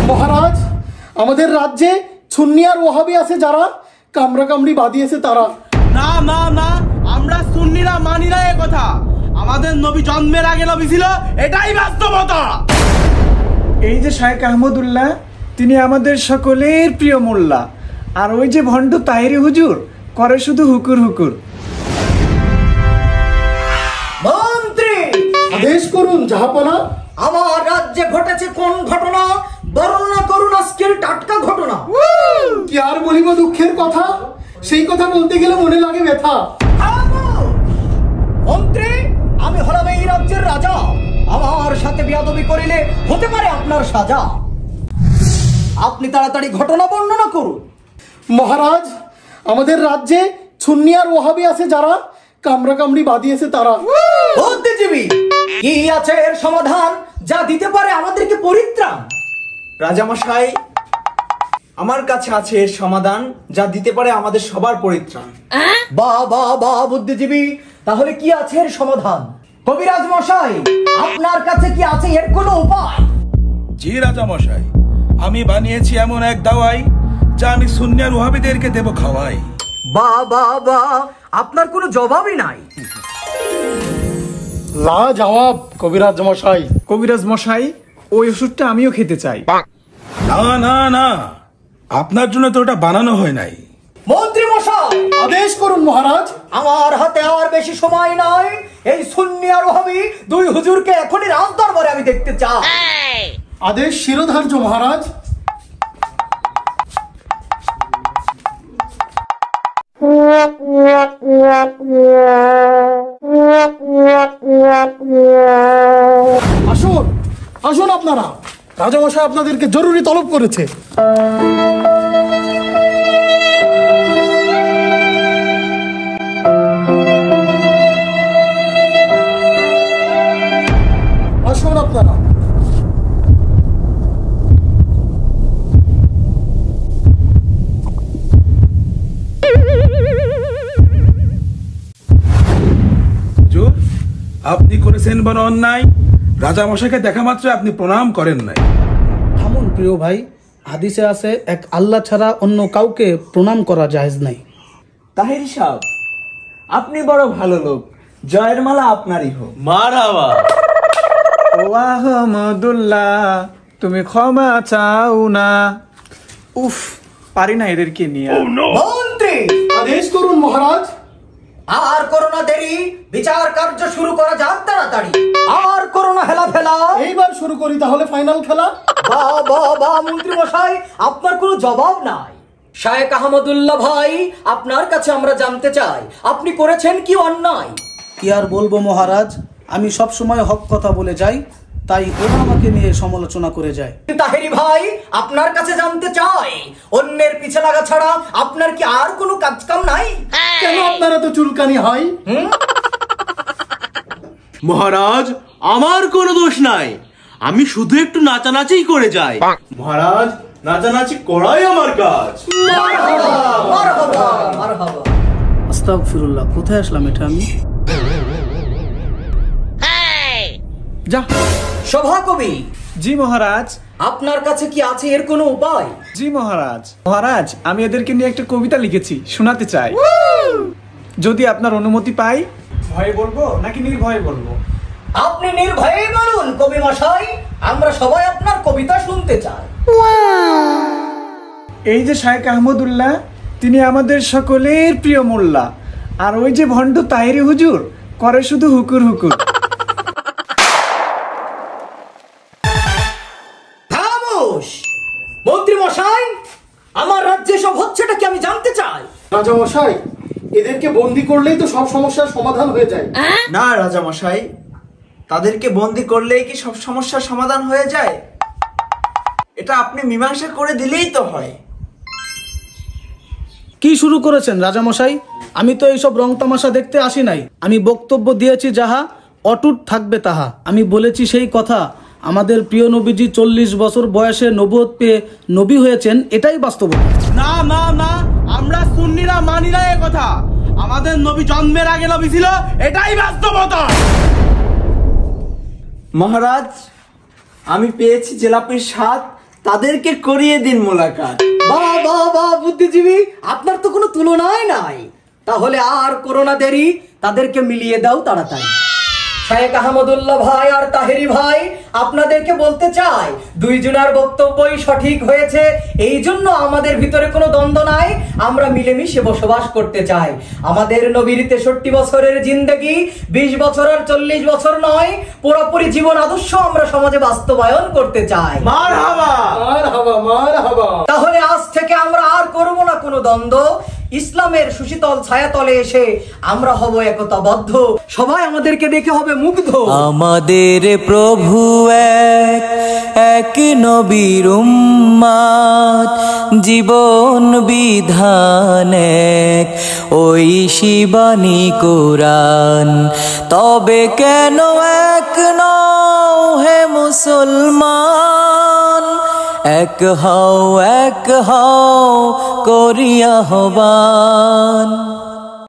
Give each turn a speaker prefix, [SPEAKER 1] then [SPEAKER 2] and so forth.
[SPEAKER 1] মহারাজ, আমাদের রাজ্যে সুন্নি আর ওয়াহাবি আছে যারা, কামড়া কামড়ি বাদিয়েছে তারা।
[SPEAKER 2] না না না, আমরা সুন্নিরা মানি না এ কথা। আমাদের নবী জন্মের আগে নবী ছিল, এটাই বাস্তবতা।
[SPEAKER 3] এই যে শায়েখ আহমদুল্লাহ, তিনি আমাদের সকলের প্রিয় মোল্লা, আর ওই যে ভণ্ড তাহেরি হুজুর করে শুধু হুকুর হুকুর।
[SPEAKER 4] মন্ত্রী,
[SPEAKER 1] আদেশ করুন জাহাপনা।
[SPEAKER 4] আমার রাজ্যে ঘটেছে কোন ঘটনা বর্ণনা করুন, আজকের টাটকা ঘটনা।
[SPEAKER 1] কি আর বলিব দুঃখের কথা, সেই কথা বলতে গেলে মনে লাগে ব্যথা।
[SPEAKER 4] মন্ত্রী, আমি হলাম এই রাজ্যের রাজা, আমার সাথে বিয়াদবি করিলে হতে পারে আপনার সাজা। আপনি তাড়াতাড়ি ঘটনা বর্ণনা করুন।
[SPEAKER 1] মহারাজ, আমাদের রাজ্যে সুন্নি আর ওয়াহাবি আছে যারা, কামড়া কামড়ি বাদিয়েছে তারা।
[SPEAKER 4] বুদ্ধিজীবী, কি আছে এর সমাধান যা দিতে পারে আমাদেরকে পরিত্রাণ?
[SPEAKER 5] রাজামশাই, আমার কাছে আছে এর সমাধান যা দিতে পারে আমাদের সবার পরিত্রাণ।
[SPEAKER 4] বাহ বাহ বাহ বুদ্ধিজীবী, তাহলে কি আছে এর সমাধান? কবিরাজ মশাই, আপনার কাছে কি আছে এর কোনো উপায়?
[SPEAKER 2] জি রাজা মশাই, আমি বানিয়েছি এমন এক দাওয়াই যা আমি সুন্নি আর ওয়াহাবিদেরকে দেব খাওয়াই।
[SPEAKER 4] বাহ বাহ বাহ, আপনার কোনো জবাবই নাই।
[SPEAKER 1] লা জবাব কবিরাজ মশাই।
[SPEAKER 3] কবিরাজ মশাই, ওই ওষুধটা আমিও খেতে চাই।
[SPEAKER 2] না না না, আপনার জন্য তো ওটা বানানো হয় নাই।
[SPEAKER 4] মন্ত্রী মশাই,
[SPEAKER 1] আদেশ করুন মহারাজ।
[SPEAKER 4] আমার হাতে আর বেশি সময় নাই। এই সুন্নি আর ওয়াহাবি দুই হুজুরকে এখনই রাজ দরবারে আমি দেখতে চাই।
[SPEAKER 1] আদেশ শিরোধার্য মহারাজ। আসুন আসুন আপনারা, রাজামশাই আপনাদেরকে জরুরি তলব করেছে। আসুন আপনারা।
[SPEAKER 2] হুজুর, আপনি করেছেন বড় অন্যায়। রাজা মশাইকে দেখা মাত্র আপনি প্রণাম করেন নাই।
[SPEAKER 6] থামুন প্রিয় ভাই, হাদিসে আছে এক আল্লাহ ছাড়া অন্য কাউকে প্রণাম করা জায়েজ নাই।
[SPEAKER 5] তাহেরি সাহেব, আপনি বড় ভালো লোক, জয়ের মালা আপনারই হোক।
[SPEAKER 2] মারহাবা।
[SPEAKER 3] ও আহমদুল্লাহ, তুমি ক্ষমা চাও না। উফ, পারি না এদেরকে নিয়ে।
[SPEAKER 4] মন্ত্রী,
[SPEAKER 1] আদেশ করুন মহারাজ।
[SPEAKER 4] আর করোনা দেরি, বিচার কার্য শুরু করা যাক তাড়াতাড়ি। আর করোনা হেলা ফেলা।
[SPEAKER 1] এইবার শুরু করি তাহলে ফাইনাল খেলা।
[SPEAKER 4] বাহ বাহ বাহ মন্ত্রী মশাই, আপনার কোনো জবাব নাই। শায়েখ আহমদুল্লাহ ভাই, আপনার কাছে আমরা জানতে চাই আপনি করেছেন কি অন্যায়?
[SPEAKER 6] কি আর বলবো মহারাজ, আমি সব সময় হক কথা বলে যাই, তাই ওরা আমাকে নিয়ে সমালোচনা করে যায়।
[SPEAKER 4] তাহেরি ভাই, আপনার কাছে জানতে চাই অন্যের পিছে লাগা ছাড়া আপনার কি আর কোনো কাজ কাম নাই?
[SPEAKER 1] কেন আপনারা তো চুলকানি হয়?
[SPEAKER 2] মহারাজ, আমার কোনো দোষ নাই, আমি শুধু একটু নাচানাচিই করে যাই। মহারাজ, নাচানাচি করাই আমার কাজ।
[SPEAKER 4] মারহাবা মারহাবা।
[SPEAKER 6] আস্তাগফিরুল্লাহ, কোথায় আসলাম এটা আমি?
[SPEAKER 3] যা।
[SPEAKER 4] সভাকবি,
[SPEAKER 3] জি মহারাজ।
[SPEAKER 4] আপনার কাছে কি আছে এর কোনো উপায়?
[SPEAKER 3] জি মহারাজ। মহারাজ, আমি এদেরকে নিয়ে একটা কবিতা লিখেছি, শোনাতে চাই। যদি আপনার অনুমতি পাই। ভয়ে বলবো নাকি নির্ভয়ে বলবো?
[SPEAKER 4] আপনি নির্ভয়ে বলুন কবি মশাই, আমরা সবাই আপনার কবিতা শুনতে চাই।
[SPEAKER 3] এই যে শায়েখ আহমদুল্লাহ, তিনি আমাদের সকলের প্রিয় মোল্লা, আর ওই যে ভণ্ড তাহেরি হুজুর করে শুধু হুকুর হুকুর।
[SPEAKER 4] খামোশ! মন্ত্রী মশাই, আমার রাজ্যে সব হচ্ছেটা কি আমি জানতে চাই।
[SPEAKER 1] রাজামশাই, এদেরকে বন্দি করলেই তো সব সমস্যার সমাধান হয়ে যায়।
[SPEAKER 5] না রাজামশাই, তাদেরকে বন্দি করলেই কি সব সমস্যার সমাধান হয়ে যায়? এটা আপনি মীমাংসা করে দিলেই তো হয়।
[SPEAKER 6] কি শুরু করেছেন রাজামশাই? আমি তো এইসব রং তামাশা দেখতে আসি নাই। আমি বক্তব্য দিয়েছি যাহা, অটুট থাকবে তাহা। আমি বলেছি সেই কথা, আমাদের প্রিয় নবীজি 40 বছর বয়সে নবুয়ত পেয়ে নবী হয়েছেন, এটাই বাস্তবতা।
[SPEAKER 2] না না না, আমরা সুন্নিরা মানি না এ কথা। আমাদের নবী জন্মের আগে নবী ছিল, এটাই বাস্তবতা।
[SPEAKER 5] মহারাজ, আমি পেয়েছি জেলাপির স্বাদ, তাদেরকে করিয়ে দিন মোলাকাত।
[SPEAKER 4] বাহ বাহ বাহ বুদ্ধিজীবী, আপনার তো কোনো তুলনাই নাই। তাহলে আর করোনা দেরি, তাদেরকে মিলিয়ে দাও তাড়াতাড়ি। শায়েখ আহমদুল্লাহ ভাই আর তাহেরি ভাই, আপনাদেরকে বলতে চাই দুইজনের বক্তব্যই সঠিক হয়েছে। এই জন্য আমাদের ভিতরে কোনো দ্বন্দ্ব নাই, আমরা মিলেমিশে বসবাস করতে চাই। আমাদের নবীর 63 বছরের জিন্দেগি 20 বছর আর 40 বছর নয়, পুরোপুরি জীবন আদর্শ আমরা সমাজে বাস্তবায়ন করতে চাই।
[SPEAKER 2] মারহাবা।
[SPEAKER 4] তাহলে আজ থেকে আমরা আর করব না কোনো দ্বন্দ্ব। ইসলামের সুশীতল ছায়াতলে এসে আমরা হব একতাবদ্ধ, সবাই আমাদেরকে দেখে হবে মুগ্ধ।
[SPEAKER 7] আমাদের প্রভু এক, এক নবীর উম্মত, জীবন বিধান এক, ওই শিবানী কোরআন। তবে কেন এক নও হে মুসলমান, এক হও করিয়া আহ্বান।